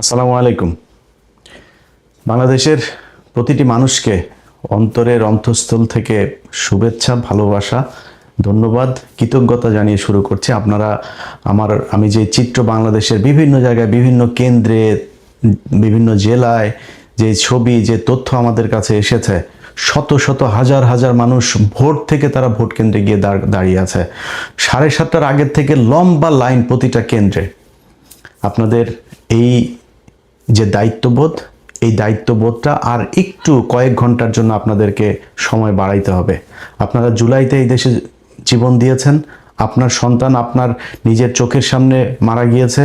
আসসালামু আলাইকুম। বাংলাদেশের প্রতিটি মানুষকে অন্তরের অন্তঃস্থল থেকে শুভেচ্ছা, ভালোবাসা, ধন্যবাদ, কৃতজ্ঞতা জানিয়ে শুরু করছি। আমি যে চিত্র বাংলাদেশের বিভিন্ন জায়গায়, বিভিন্ন কেন্দ্রে, বিভিন্ন জেলায় যে ছবি, যে তথ্য আমাদের কাছে এসেছে, শত শত হাজার হাজার মানুষ ভোট থেকে তারা ভোট কেন্দ্রে গিয়ে দাঁড়িয়ে আছে। 7:30টার আগের থেকে লম্বা লাইন প্রতিটা কেন্দ্রে। আপনাদের এই যে দায়িত্ববোধ, এই দায়িত্ববোধটা আর একটু কয়েক ঘন্টার জন্য আপনাদেরকে সময় বাড়াইতে হবে। আপনারা জুলাইতে এই দেশে জীবন দিয়েছেন, আপনার সন্তান আপনার নিজের চোখের সামনে মারা গিয়েছে,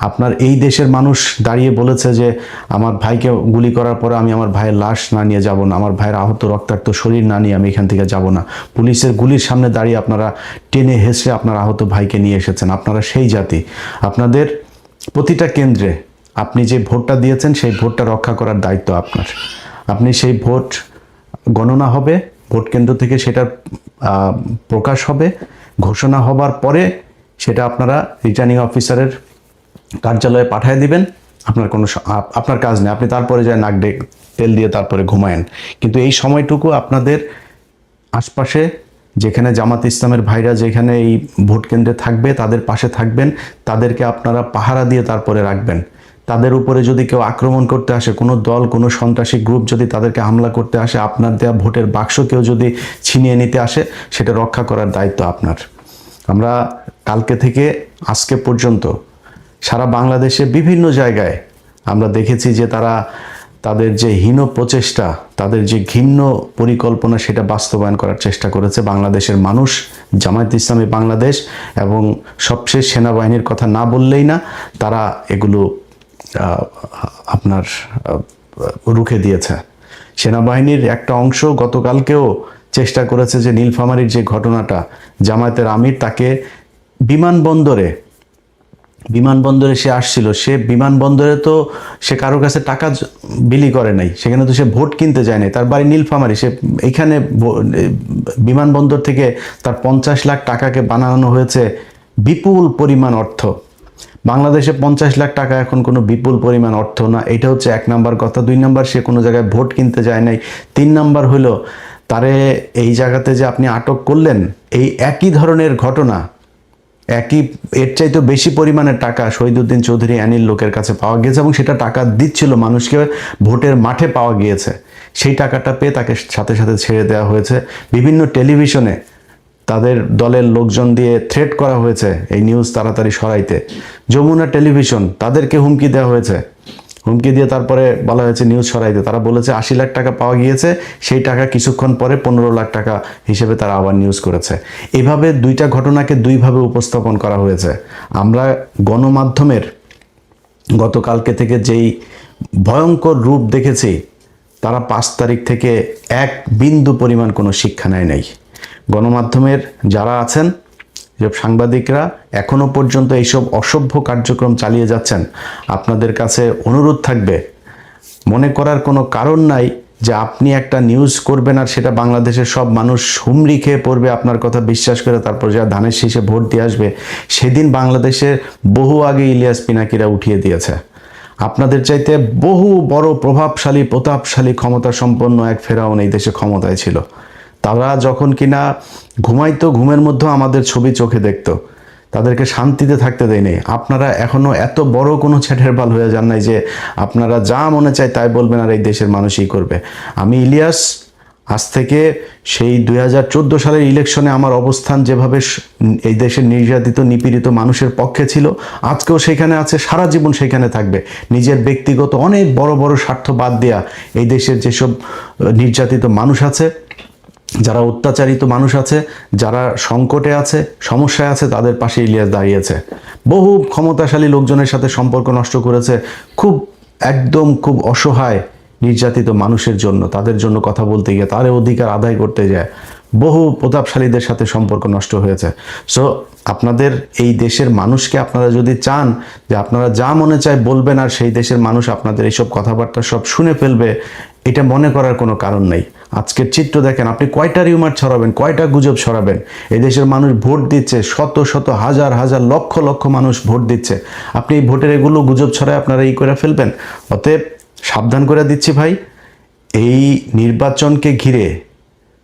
আপনার এই দেশের মানুষ দাঁড়িয়ে বলেছে যে আমার ভাইকে গুলি করার পরে আমি আমার ভাইয়ের লাশ না নিয়ে যাব না, আমার ভাইয়ের আহত রক্তাক্ত শরীর না নিয়ে আমি এখান থেকে যাব না। পুলিশের গুলির সামনে দাঁড়িয়ে আপনারা টেনে হেসে আপনার আহত ভাইকে নিয়ে এসেছেন। আপনারা সেই জাতি। আপনাদের প্রতিটা কেন্দ্রে আপনি যে ভোটটা দিয়েছেন সেই ভোটটা রক্ষা করার দায়িত্ব আপনার। আপনি সেই ভোট গণনা হবে, ভোট কেন্দ্র থেকে সেটার প্রকাশ হবে, ঘোষণা হবার পরে সেটা আপনারা রিটার্নিং অফিসারের কার্যালয়ে পাঠিয়ে দিবেন। আপনার কাজ নেই, আপনি তারপরে যায় নাক তেল দিয়ে তারপরে ঘুমায়েন। কিন্তু এই সময়টুকু আপনাদের আশপাশে যেখানে জামাত ইসলামের ভাইরা যেখানে এই ভোট কেন্দ্রে থাকবে তাদের পাশে থাকবেন, তাদেরকে আপনারা পাহারা দিয়ে তারপরে রাখবেন। তাদের উপরে যদি কেউ আক্রমণ করতে আসে, কোনো দল, কোনো সন্ত্রাসী গ্রুপ যদি তাদেরকে হামলা করতে আসে, আপনার দেওয়া ভোটের বাক্স কেউ যদি ছিনিয়ে নিতে আসে, সেটা রক্ষা করার দায়িত্ব আপনার। আমরা কালকে থেকে আজকে পর্যন্ত সারা বাংলাদেশে বিভিন্ন জায়গায় আমরা দেখেছি যে তাদের যে হীন প্রচেষ্টা, তাদের যে ঘৃণ্য পরিকল্পনা, সেটা বাস্তবায়ন করার চেষ্টা করেছে বাংলাদেশের মানুষ, জামায়াত ইসলামী বাংলাদেশ এবং সবশেষ সেনাবাহিনীর কথা না বললেই না। তারা এগুলো রুখে দিয়েছে। সেনাবাহিনীর একটা অংশ গতকালকেও চেষ্টা করেছে যে নীলফামারীর যে ঘটনাটা, জামায়াতের আমির তাকে বিমানবন্দরে সে আসছিল, সে বিমানবন্দরে তো সে কারোর কাছে টাকা বিলি করে নাই, সেখানে তো সে ভোট কিনতে যায় নাই, তার বাড়ি নীলফামারী। সে এইখানে বিমানবন্দর থেকে তার 50 লাখ টাকাকে বানানো হয়েছে বিপুল পরিমাণ অর্থ। বাংলাদেশে 50 লাখ টাকা এখন কোনো বিপুল পরিমাণ অর্থ না। এটা হচ্ছে 1 নাম্বার কথা। 2 নাম্বার, সে কোনো জায়গায় ভোট কিনতে যায় নাই। 3 নাম্বার হলো তারে এই জায়গাতে যে আপনি আটক করলেন, এই একই ধরনের ঘটনা, এর চাইতে বেশি পরিমাণের টাকা শহীদুদ্দিন চৌধুরী অ্যানির লোকের কাছে পাওয়া গিয়েছে এবং সেটা টাকা দিচ্ছিল মানুষকে, ভোটের মাঠে পাওয়া গিয়েছে। সেই টাকাটা পেয়ে তাকে সাথে সাথে ছেড়ে দেওয়া হয়েছে। বিভিন্ন টেলিভিশনে তাদের দলের লোকজন দিয়ে থ্রেট করা হয়েছে এই নিউজ তাড়াতাড়ি সরাইতে। যমুনা টেলিভিশন, তাদেরকে হুমকি দেওয়া হয়েছে, হুমকি দিয়ে তারপরে বলা হয়েছে নিউজ সরাইতে। তারা বলেছে 80 লাখ টাকা পাওয়া গিয়েছে, সেই টাকা কিছুক্ষণ পরে 15 লাখ টাকা হিসেবে তারা আবার নিউজ করেছে। এইভাবে দুইটা ঘটনাকে দুইভাবে উপস্থাপন করা হয়েছে। আমরা গণমাধ্যমের গতকালকে থেকে যেই ভয়ঙ্কর রূপ দেখেছি, তারা 5 তারিখ থেকে 1 বিন্দু পরিমাণ কোনো শিক্ষা নেয় নাই। গণমাধ্যমের যারা আছেন, যেসব সাংবাদিকরা এখনো পর্যন্ত এইসব অসভ্য কার্যক্রম চালিয়ে যাচ্ছেন, আপনাদের কাছে অনুরোধ থাকবে, মনে করার কোনো কারণ নাই যে আপনি একটা নিউজ করবেন আর সেটা বাংলাদেশের সব মানুষ হুমড়ি খেয়ে পড়বে আপনার কথা বিশ্বাস করে, তারপর যা ধানের শীষে ভোট দিয়ে আসবে। সেদিন বাংলাদেশে বহু আগে ইলিয়াস পিনাকিরা উঠিয়ে দিয়েছে। আপনাদের চাইতে বহু বড় প্রভাবশালী, প্রতাপশালী, ক্ষমতা সম্পন্ন এক ফেরাউন এই দেশে ক্ষমতায় ছিল। তারা যখন কিনা ঘুমাইতো, ঘুমের মধ্যেও আমাদের ছবি চোখে দেখতো, তাদেরকে শান্তিতে থাকতে দেয়নি। আপনারা এখনো এত বড় কোনো ছেটের বাল হয়ে যান নাই যে আপনারা যা মনে চায় তাই বলবেন আর এই দেশের মানুষই করবে। আমি ইলিয়াস, আজ থেকে সেই 2014 সালের ইলেকশনে আমার অবস্থান যেভাবে এই দেশের নির্যাতিত, নিপীড়িত মানুষের পক্ষে ছিল, আজকেও সেখানে আছে, সারা জীবন সেখানে থাকবে। নিজের ব্যক্তিগত অনেক বড় বড় স্বার্থ বাদ দেয়া এই দেশের যেসব নির্যাতিত মানুষ আছে, যারা অত্যাচারিত মানুষ আছে, যারা সংকটে আছে, সমস্যায় আছে, তাদের পাশে ইলিয়াস দাঁড়িয়েছে। বহু ক্ষমতাশালী লোকজনের সাথে সম্পর্ক নষ্ট করেছে, খুব অসহায় নির্যাতিত মানুষের জন্য, তাদের জন্য কথা বলতে গিয়ে, তার অধিকার আদায় করতে যায় বহু প্রতাপশালীদের সাথে সম্পর্ক নষ্ট হয়েছে। সো আপনাদের এই দেশের মানুষকে আপনারা যদি চান যে আপনারা যা মনে চায় বলবেন আর সেই দেশের মানুষ আপনাদের এইসব কথাবার্তা সব শুনে ফেলবে, এটা মনে করার কোনো কারণ নেই। আজকের চিত্র দেখেন, আপনি কয়টা রিউমার ছড়াবেন, কয়টা গুজব ছড়াবেন? এই দেশের মানুষ ভোট দিচ্ছে, শত শত হাজার হাজার লক্ষ লক্ষ মানুষ ভোট দিচ্ছে। আপনি এই ভোটের এগুলো গুজব ছড়ায় আপনারা এই করে ফেলবেন। অতএব সাবধান করে দিচ্ছি ভাই, এই নির্বাচনকে ঘিরে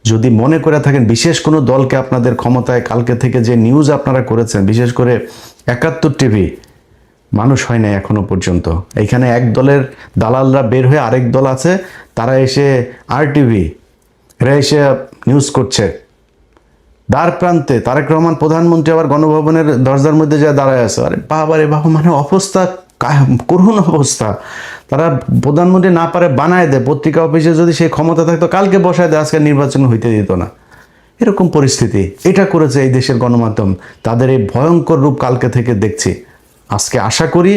যদি মনে করে থাকেন বিশেষ কোনো দলকে আপনাদের ক্ষমতায়, কালকে থেকে যে নিউজ আপনারা করেছেন, বিশেষ করে ৭১ টিভি, মানুষ হয় না এখনো পর্যন্ত। এইখানে এক দলের দালালরা বের হয়ে আরেক দল আছে, তারা এসে RTV, এরা এসে নিউজ করছে। দ্বার প্রান্তে তারেক রহমান প্রধানমন্ত্রী আবার গণভবনের দরজার মধ্যে যা দাঁড়ায় আছে। আরে বাবা রে বাবা, মানে অবস্থা করুণ অবস্থা। তারা প্রধানমন্ত্রী না পারে বানায় দেয়, পত্রিকা অফিসে যদি সেই ক্ষমতা থাকতো কালকে বসায় দেয়, আজকে নির্বাচন হইতে দিত না। এরকম পরিস্থিতি। এটা করেছে এই দেশের গণমাধ্যম। তাদের এই ভয়ঙ্কর রূপ কালকে থেকে দেখছি। আজকে আশা করি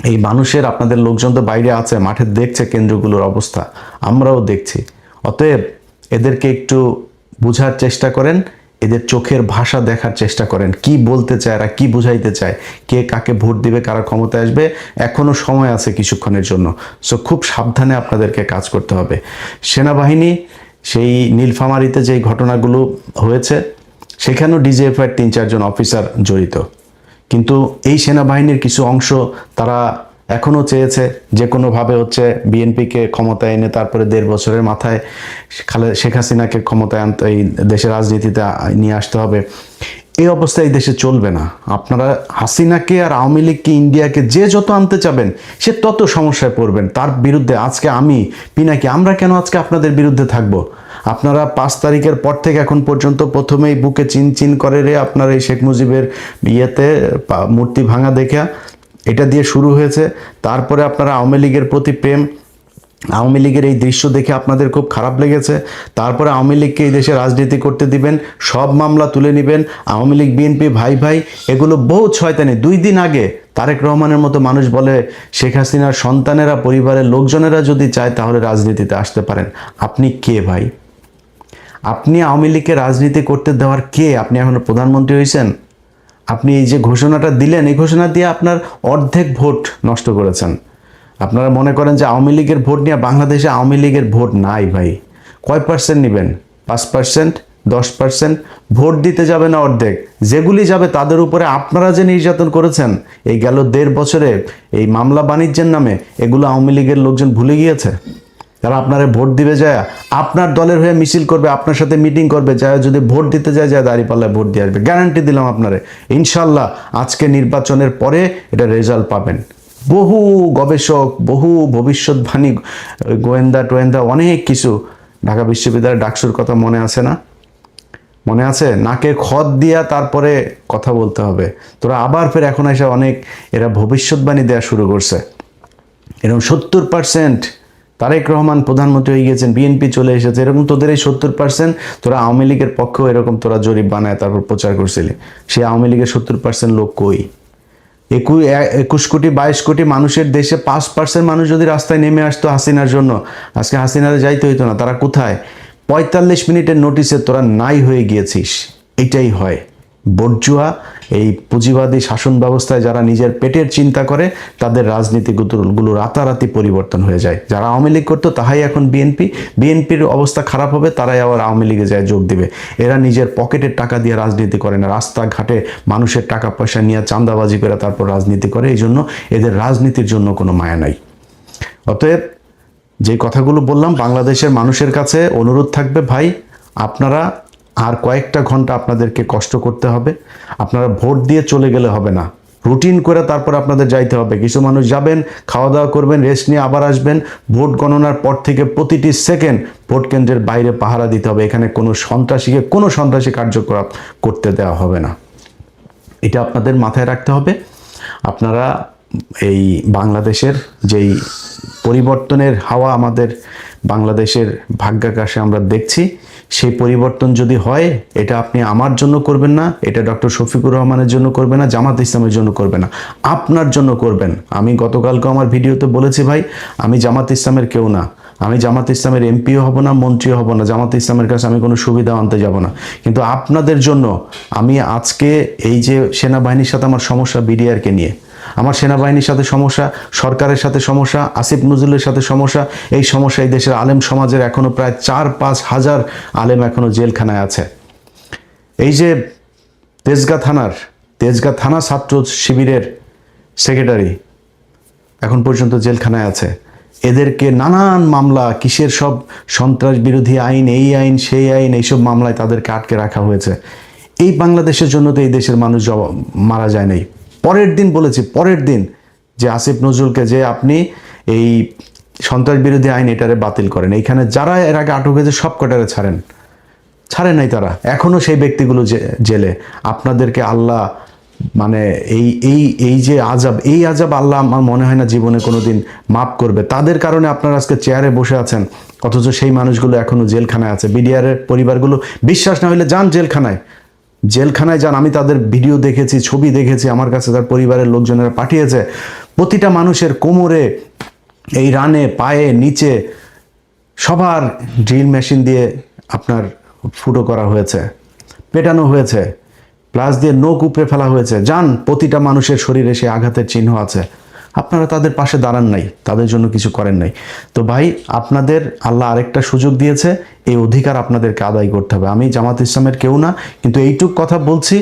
এই মানুষের, আপনাদের লোকজন তো বাইরে আছে, মাঠে দেখছে কেন্দ্রগুলোর অবস্থা, আমরাও দেখছি। অতএব এদেরকে একটু বোঝার চেষ্টা করেন, এদের চোখের ভাষা দেখার চেষ্টা করেন, কি বলতে চায় এরা, কি বুঝাইতে চায়, কে কাকে ভোট দিবে, কারা ক্ষমতায় আসবে। এখনো সময় আছে কিছুক্ষণের জন্য। সো খুব সাবধানে আপনাদেরকে কাজ করতে হবে। সেনাবাহিনী সেই নীলফামারীতে যেই ঘটনাগুলো হয়েছে, সেখানেও DGFI ৩-৪ জন অফিসার জড়িত। কিন্তু এই সেনাবাহিনীর কিছু অংশ তারা এখনও চেয়েছে যে কোনোভাবে হচ্ছে বিএনপিকে ক্ষমতায় এনে তারপরে ১.৫ বছরের মাথায় শেখ হাসিনাকে ক্ষমতায় আনতে, এই দেশের রাজনীতিতে নিয়ে আসতে হবে। এই অবস্থায় এই দেশে চলবে না। আপনারা হাসিনাকে আর আওয়ামী লীগকে, ইন্ডিয়াকে যে যত আনতে চাবেন, সে তত সমস্যায় পড়বেন। তার বিরুদ্ধে আজকে আমি পিনাকি, আমরা কেন আজকে আপনাদের বিরুদ্ধে থাকবো? আপনারা ৫ তারিখের পর থেকে এখন পর্যন্ত প্রথমেই বুকে চিন চিন করে রে আপনার এই শেখ মুজিবের ইয়েতে মূর্তি ভাঙা দেখা, এটা দিয়ে শুরু হয়েছে। তারপরে আপনারা আওয়ামী লীগের প্রতি প্রেম, আওয়ামী লীগের এই দৃশ্য দেখে আপনাদের খুব খারাপ লেগেছে। তারপরে আওয়ামী লীগকে এই দেশে রাজনীতি করতে দিবেন, সব মামলা তুলে নেবেন। আওয়ামী লীগ বিএনপি ভাই ভাই, এগুলো বহু শয়তানি। 2 দিন আগে তারেক রহমানের মতো মানুষ বলে শেখ হাসিনার সন্তানেরা, পরিবারের লোকজনেরা যদি চায় তাহলে রাজনীতিতে আসতে পারেন। আপনি কে ভাই? আপনি আওয়ামী লীগকে রাজনীতি করতে দেওয়ার কে? আপনি এখনো প্রধানমন্ত্রী হয়েছেন? আপনি এই যে ঘোষণাটা দিলেন, এই ঘোষণা দিয়ে আপনার অর্ধেক ভোট নষ্ট করেছেন। আপনারা মনে করেন যে আওয়ামী লীগের ভোট নিয়ে, বাংলাদেশে আওয়ামী লীগের ভোট নাই ভাই। কয় পার্সেন্ট নেবেন? 5%, 10%? ভোট দিতে যাবে না অর্ধেক। যেগুলি যাবে তাদের উপরে আপনারা যে নির্যাতন করেছেন এই গেল 1.5 বছরে, এই মামলা বাণিজ্যের নামে, এগুলো আওয়ামী লীগের লোকজন ভুলে গিয়েছে। তারা আপনারে ভোট দিবে যায়, আপনার দলের হয়ে মিছিল করবে, আপনার সাথে মিটিং করবে, যায় যদি ভোট দিতে যায় দাঁড়িপাল্লায় ভোট দিয়ে আসবে। গ্যারান্টি দিলাম আপনারে, ইনশাল্লাহ আজকে নির্বাচনের পরে এটা রেজাল্ট পাবেন। বহু গবেষক, বহু ভবিষ্যৎবাণী, গোয়েন্দা টোয়েন্দা, অনেক কিছু, ঢাকা বিশ্ববিদ্যালয়ের ডাকসুর কথা মনে আছে না? মনে আছে? নাকে খত দিয়া তারপরে কথা বলতে হবে। তোরা আবার ফের এখন এসে অনেক এরা ভবিষ্যৎবাণী দেওয়া শুরু করছে। এরকম 70% তারেক রহমান প্রধানমন্ত্রী হয়ে গিয়েছেন, বিএনপি চলে এসেছে, এরকম তোদের এই 70% তোরা আওয়ামী লীগের পক্ষেও এরকম তোরা জরিপ বানায় তারপর প্রচার করছিলি। সেই আওয়ামী লীগের 70% লোক কই? 21 কোটি 22 কোটি মানুষের দেশে 5% মানুষ যদি রাস্তায় নেমে আসতো হাসিনার জন্য, আজকে হাসিনারে যাইতে হইতো না। তারা কোথায়? 45 মিনিটের নোটিসে তোরা নাই হয়ে গিয়েছিস। এটাই হয় বর্জুয়া। এই পুঁজিবাদী শাসন ব্যবস্থায় যারা নিজের পেটের চিন্তা করে, তাদের রাজনীতিগুলো রাতারাতি পরিবর্তন হয়ে যায়। যারা আওয়ামী লীগ করতো তাহাই এখন বিএনপির অবস্থা খারাপ হবে, তারাই আবার আওয়ামী লীগে যায় যোগ দিবে। এরা নিজের পকেটের টাকা দিয়ে রাজনীতি করে না, রাস্তাঘাটে মানুষের টাকা পয়সা নিয়ে চাঁদাবাজি করে তারপর রাজনীতি করে। এই জন্য এদের রাজনীতির জন্য কোনো মায়া নাই। অতএব যে কথাগুলো বললাম, বাংলাদেশের মানুষের কাছে অনুরোধ থাকবে, ভাই আপনারা আর কয়েকটা ঘন্টা আপনাদেরকে কষ্ট করতে হবে। আপনারা ভোট দিয়ে চলে গেলে হবে না, রুটিন করে তারপর আপনাদের যাইতে হবে। কিছু মানুষ যাবেন, খাওয়া দাওয়া করবেন, রেস্ট নিয়ে আবার আসবেন। ভোট গণনার পর থেকে প্রতিটি সেকেন্ড ভোট কেন্দ্রের বাইরে পাহারা দিতে হবে। এখানে কোনো সন্ত্রাসী কার্যকলাপ করতে দেওয়া হবে না। এটা আপনাদের মাথায় রাখতে হবে। আপনারা এই বাংলাদেশের যেই পরিবর্তনের হাওয়া আমাদের বাংলাদেশের ভাগ্যাকাশে আমরা দেখছি, সেই পরিবর্তন যদি হয়, এটা আপনি আমার জন্য করবেন না, এটা ডক্টর শফিকুর রহমানের জন্য করবেন না, জামাত ইসলামের জন্য করবেন না, আপনার জন্য করবেন। আমি গতকালকে আমার ভিডিওতে বলেছি, ভাই আমি জামাত ইসলামের কেউ না, আমি জামাত ইসলামের এমপিও হব না, মন্ত্রীও হব না, জামাত ইসলামের কাছে আমি কোনো সুবিধা আনতে যাব না। কিন্তু আপনাদের জন্য আমি আজকে এই যে সেনাবাহিনীর সাথে আমার সমস্যা, বিডিআরকে নিয়ে, আমার সেনাবাহিনীর সাথে সমস্যা, সরকারের সাথে সমস্যা, আসিফ নজরুলের সাথে সমস্যা। এই সমস্যা এই দেশের আলেম সমাজের এখনো প্রায় 4-5 হাজার আলেম এখনো জেলখানায় আছে। এই যে তেজগাঁ থানা ছাত্র শিবিরের সেক্রেটারি এখন পর্যন্ত জেলখানায় আছে। এদেরকে নানান মামলা, কিসের সব সন্ত্রাস বিরোধী আইন, এই আইন সেই আইন, এইসব মামলায় তাদেরকে আটকে রাখা হয়েছে। এই বাংলাদেশের জন্য তো এই দেশের মানুষ মারা যায় নাই। পরের দিন যে আসিফ নজরুলকে যে আপনি এই সন্ত্রাস বিরোধী আইন এটারে বাতিল করেন, এইখানে যারা এর আগে আটক হয়েছে সব কটারে ছাড়েন নাই তারা, এখনো সেই ব্যক্তিগুলো জেলে। আপনাদেরকে আল্লাহ মানে এই যে আজাব আল্লাহ আমার মনে হয় না জীবনে কোনোদিন মাফ করবে। তাদের কারণে আপনারা আজকে চেয়ারে বসে আছেন, অথচ সেই মানুষগুলো এখনো জেলখানায় আছে। বিডিআরের পরিবারগুলো বিশ্বাস না হলে যান জেলখানায় যান। আমি তাদের ভিডিও দেখেছি, ছবি দেখেছি, আমার কাছে তার পরিবারের লোকজনেরা পাঠিয়েছে। প্রতিটা মানুষের কোমরে, এই রানে, পায়ে, নিচে সবার ড্রিল মেশিন দিয়ে আপনার ফুটো করা হয়েছে, পেটানো হয়েছে, প্লাস দিয়ে নখ উপড়ে ফেলা হয়েছে। যান, প্রতিটা মানুষের শরীরে সে আঘাতের চিহ্ন আছে। আপনারা তাদের পাশে দাঁড়ান নাই, তাদের জন্য কিছু করেন নাই। তো ভাই, আপনাদের আল্লাহ আরেকটা সুযোগ দিয়েছে, এই অধিকার আপনাদেরকে আদায় করতে হবে। আমি জামাত ইসলামের কেউ না, কিন্তু এইটুক কথা বলছি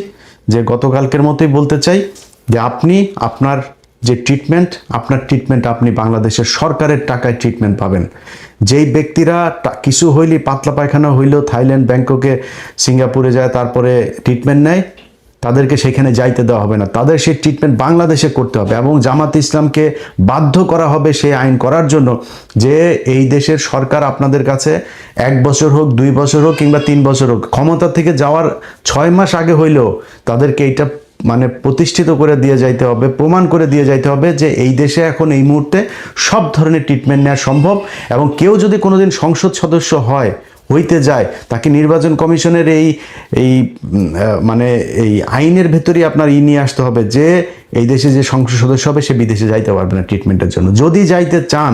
যে গতকালকের মতোই বলতে চাই যে আপনি আপনার ট্রিটমেন্ট আপনি বাংলাদেশের সরকারের টাকায় ট্রিটমেন্ট পাবেন। যেই ব্যক্তিরা কিছু হইলে, পাতলা পায়খানা হইলেও থাইল্যান্ড, ব্যাংককে, সিঙ্গাপুরে যায় তারপরে ট্রিটমেন্ট নেয়, তাদেরকে সেখানে যাইতে দেওয়া হবে না। তাদের সেই ট্রিটমেন্ট বাংলাদেশে করতে হবে এবং জামাত ইসলামকে বাধ্য করা হবে সেই আইন করার জন্য যে এই দেশের সরকার আপনাদের কাছে 1 বছর হোক, 2 বছর হোক কিংবা 3 বছর হোক, ক্ষমতা থেকে যাওয়ার 6 মাস আগে হইলেও তাদেরকে এইটা মানে প্রতিষ্ঠিত করে দিয়ে যাইতে হবে, প্রমাণ করে দিয়ে যাইতে হবে যে এই দেশে এখন এই মুহূর্তে সব ধরনের ট্রিটমেন্ট নেওয়া সম্ভব। এবং কেউ যদি কোনোদিন সংসদ সদস্য হইতে যায়, তাকে নির্বাচন কমিশনের এই মানে এই আইনের ভেতরেই আপনার নিয়ে আসতে হবে যে এই দেশে যে সংসদ সদস্য হবে সে বিদেশে যাইতে পারবে না ট্রিটমেন্টের জন্য। যদি যাইতে চান